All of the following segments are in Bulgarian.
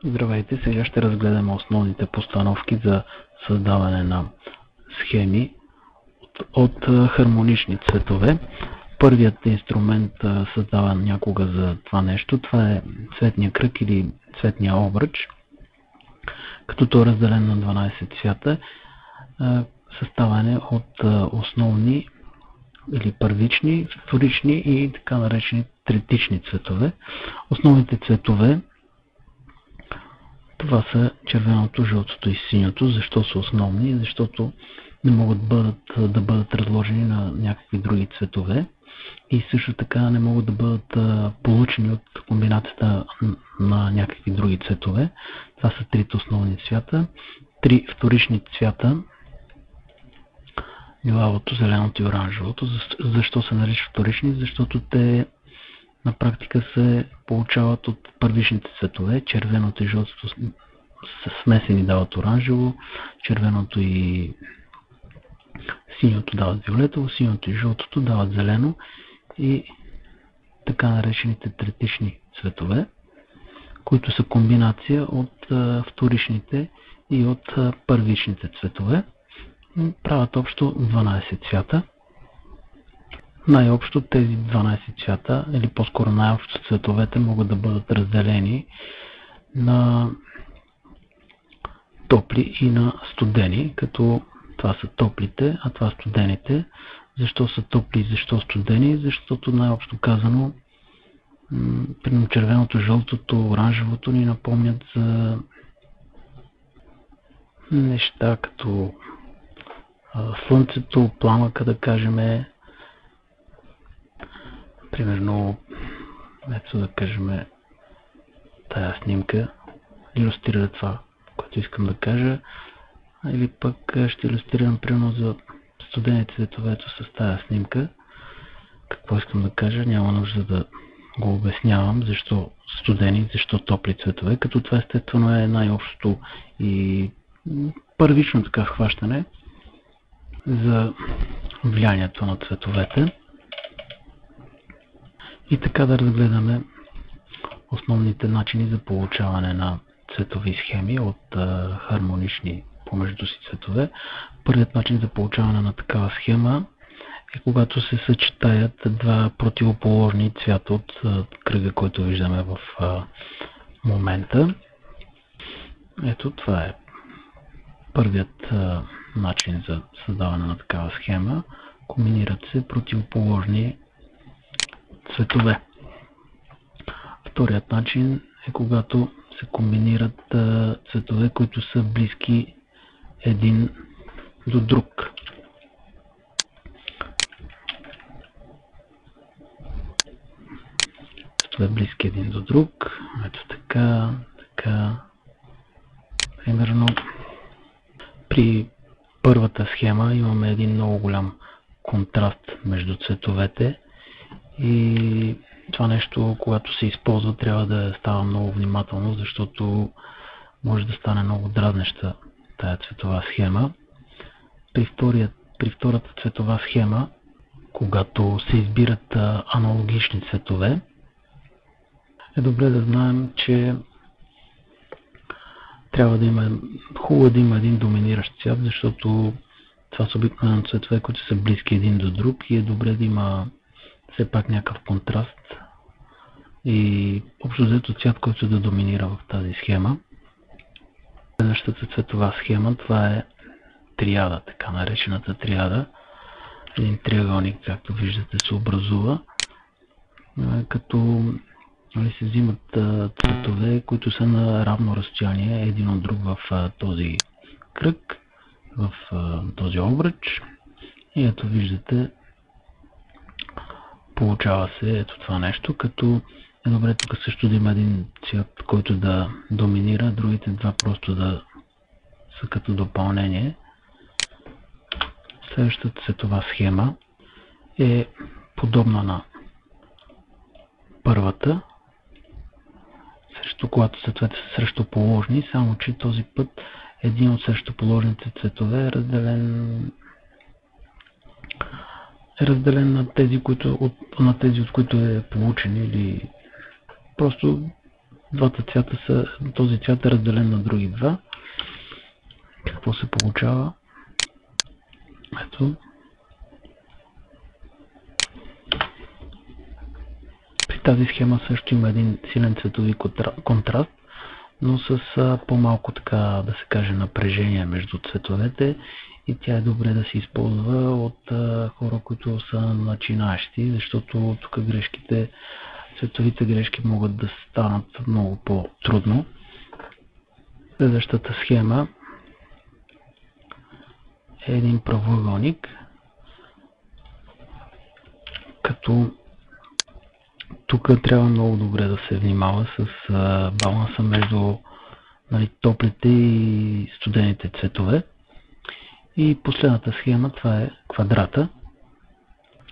Здравейте, сега ще разгледаме основните постановки за създаване на схеми от хармонични цветове. Първият инструмент, създаван някога за това нещо, това е цветния кръг или цветния обръч, като той е разделен на 12 цвята, съставане от основни или първични, вторични и така наречени третични цветове. Основните цветове това са червеното, жълтото и синьото. Защо са основни? Защото не могат да бъдат разложени на някакви други цветове и също така не могат да бъдат получени от комбинацията на някакви други цветове. Това са трите основни цвята. Три вторични цвята: лилавото, зеленото и оранжевото. Защо се наричат вторични? Защото те на практика се получават от първичните цветове. Червеното и жълтото са смесени, дават оранжево, червеното и синьото дават виолетово, синьото и жълтото дават зелено и така наречените третични цветове, които са комбинация от вторичните и от първичните цветове. Правят общо 12 цвята. Най-общо тези 12 цвята, или по-скоро най-общо цветовете, могат да бъдат разделени на топли и на студени, като това са топлите, а това студените. Защо са топли и защо студени? Защото най-общо казано, примерно червеното, жълтото, оранжевото ни напомнят за неща като слънцето, пламъка, да кажем. Примерно, ето да кажем, тая снимка илюстрира това, което искам да кажа, или пък ще илюстрирам примерно за студените цветовето с тая снимка. Какво искам да кажа? Няма нужда да го обяснявам, защо студени, защо топли цветове, като това естествено е най-общото и първично така схващане за влиянието на цветовете. И така да разгледаме основните начини за получаване на цветови схеми от хармонични помежду си цветове. Първият начин за получаване на такава схема е когато се съчетаят два противоположни цвята от кръга, който виждаме в момента. Ето, това е първият начин за създаване на такава схема. Комбинират се противоположни цветове. Вторият начин е когато се комбинират цветове, които са близки един до друг. Цветове близки един до друг. Ето така, така. Примерно при първата схема имаме един много голям контраст между цветовете. И това нещо, когато се използва, трябва да става много внимателно, защото може да стане много дразнеща тая цветова схема. При втората цветова схема, когато се избират аналогични цветове, е добре да знаем, че трябва да има, хубаво да има един доминиращ цвят, защото това са обикновено цветове, които са близки един до друг и е добре да има все пак някакъв контраст и общо взето цвят, който да доминира в тази схема. Следващата цветова схема, това е триада, така наречената триада. Един триъгълник, както виждате, се образува, като се взимат цветове, които са на равно разстояние един от друг в този кръг, в този обръч. И ето виждате, получава се ето това нещо, като е добре тук също да има един цвят, който да доминира, другите два просто да са като допълнение. Следващата цветова схема е подобна на първата, когато цветовете са срещуположни, само че този път един от срещуположните цветове е разделен на тези, от които е получен, или просто двата цвята са, този цвят е разделен на други два. Какво се получава? Ето. При тази схема също има един силен цветови контраст, но с по-малко, така да се каже, напрежение между цветовете, и тя е добре да се използва от хора, които са начинаещи, защото тук цветовите грешки могат да станат много по-трудно. Следващата схема е един правоъгълник, като тук трябва много добре да се внимава с баланса между топлите и студените цветове. И последната схема, това е квадрата,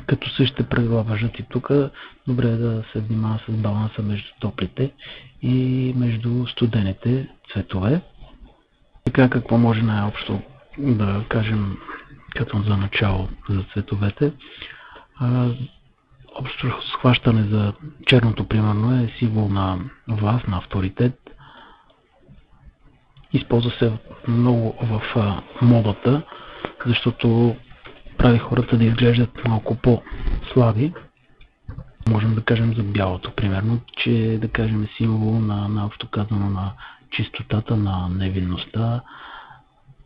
като същите правила важат и тук. Добре е да се внимава с баланса между топлите и между студените цветове. Така, какво може най-общо да кажем като за начало за цветовете? Общо схващане за черното, примерно, е символ на власт, на авторитет. Използва се много в модата, защото прави хората да изглеждат малко по-слаби. Можем да кажем за бялото, примерно, че да кажем символ на общо казано на чистотата, на невинността,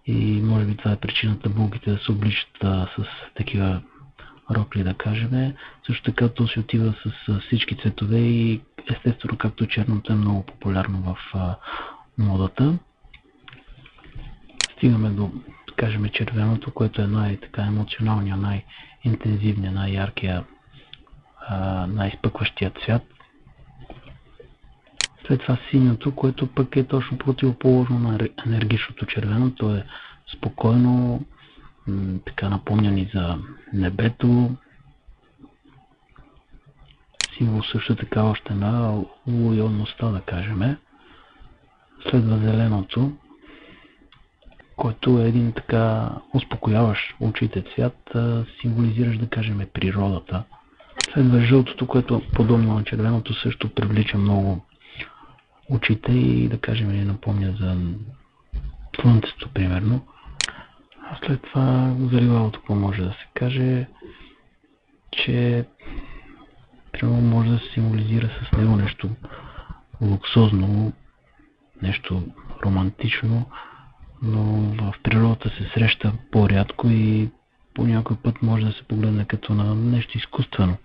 и може би това е причината булките да се обличат с такива рокли, да кажем. Също така то се отива с всички цветове и естествено, както черното е много популярно в модата. Стигаме до, да кажем, червеното, което е най-емоционалния, най-интензивния, най-яркия, най-изпъкващия цвят. След това синьото, което пък е точно противоположно на енергичното червено. То е спокойно, така напомня ни за небето. Символ също така още на лоялността, да кажем. Следва зеленото, който е един така успокояващ очите цвят, символизиращ, да кажем, природата. Следва жълтото, което подобно на червеното също привлича много очите и, да кажем, ни напомня за слънцето, примерно. А след това заливалото, какво може да се каже, че примерно може да се символизира с него нещо луксозно, нещо романтично, но в природата се среща по-рядко и по някой път може да се погледне като на нещо изкуствено.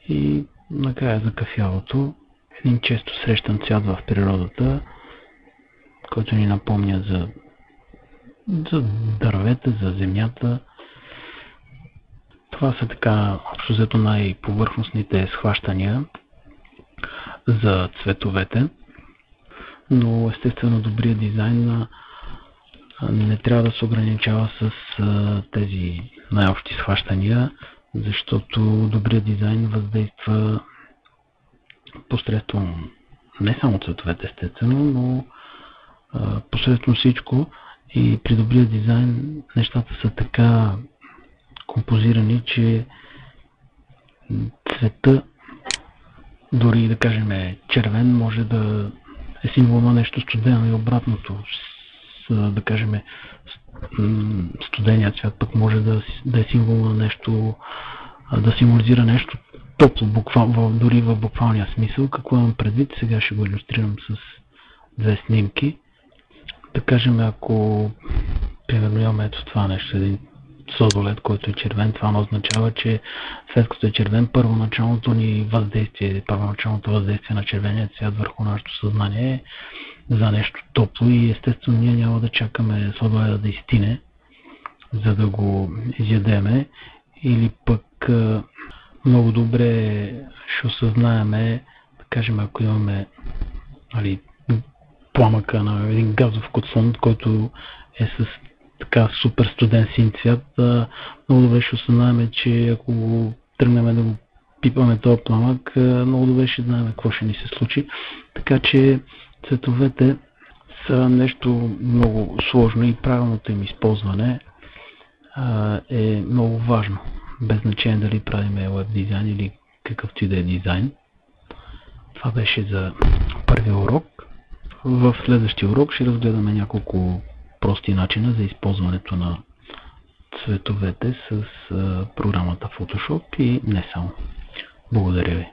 И накрая за кафявото, един често срещан цвят в природата, който ни напомня за дървета, за земята. Това са така общо взето най-повърхностните схващания за цветовете, но естествено добрият дизайн не трябва да се ограничава с тези най-общи схващания, защото добрият дизайн въздейства посредством не само цветовете, естествено, но посредством всичко. И при добрия дизайн нещата са така композирани, че цвета, дори да кажем червен, може да е символ на нещо студено и обратното. Да кажем, студеният цвят пък може да е символ на нещо, да символизира нещо топло, дори в буквалния смисъл. Какво имам предвид? Сега ще го илюстрирам с две снимки. Да кажем, ако примерно имаме ето това нещо, един сладолед, който е червен, това означава, че след като е червен, първоначалното въздействие на червения цвят върху нашето съзнание е за нещо топло и естествено ние няма да чакаме сладоледа да изстине, за да го изядеме, или пък много добре ще осъзнаеме, да кажем, ако имаме пламъка на един газов котлон, който е с така супер студен син цвят, много добре ще осъзнаем, че ако тръгнем да го пипаме този пламък, много добре ще знаем какво ще ни се случи. Така че цветовете са нещо много сложно и правилното им използване е много важно. Без значение дали правим веб дизайн или какъвто и да е дизайн. Това беше за първия урок. В следващия урок ще разгледаме няколко прости начина за използването на цветовете с програмата Photoshop и не само. Благодаря ви.